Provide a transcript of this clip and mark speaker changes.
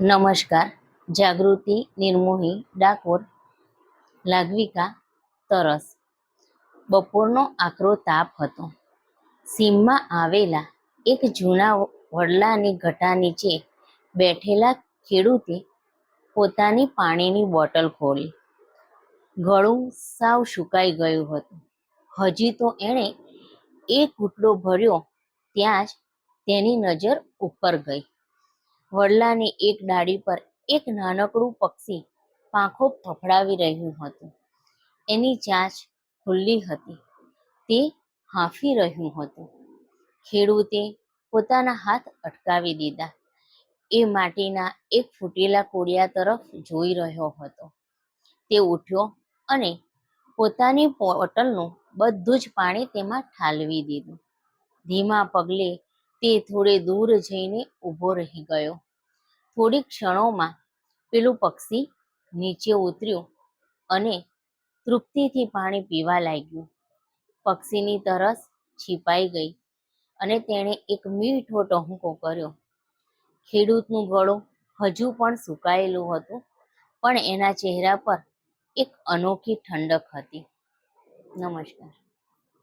Speaker 1: નમસ્કાર. જાગૃતિ નિર્મોહી, ડાકોર. લાગવિકા તરસ. બપોરનો આકરો તાપ હતો. સીમમાં આવેલા એક જૂના વડલાની ઘટા નીચે બેઠેલા ખેડૂતે પોતાની પાણીની બોટલ ખોલી. ગળું સાવ સુકાઈ ગયું હતું. હજી તો એણે એક ઘૂંટડો ભર્યો ત્યાં જ તેની નજર ઉપર ગઈ. વડલાની એક ડાળી પર એક નાનકડું પક્ષી પાંખો ફફડાવી રહ્યું હતું. એની ચાંચ ખુલ્લી હતી. તે હાંફી રહ્યું હતું. ખેડૂતે પોતાના હાથ અટકાવી દીધા. એ માટીના એક ફૂટેલા કોડિયા તરફ જોઈ રહ્યો હતો. તે ઉઠ્યો અને પોતાની બોટલનું બધું જ પાણી તેમાં ઠાલવી દીધું. ધીમા પગલે તે થોડે દૂર જઈને ઊભો રહી ગયો. થોડી ક્ષણોમાં પેલું પક્ષી નીચે ઉતર્યું અને તૃપ્તિથી પાણી પીવા લાગ્યું. પક્ષીની તરસ છીપાઈ ગઈ અને તેણે એક મીઠો ટહુકો કર્યો. ખેડૂતનું ગળું હજુ પણ સુકાયેલું હતું, પણ એના ચહેરા પર એક અનોખી ઠંડક હતી. નમસ્કાર.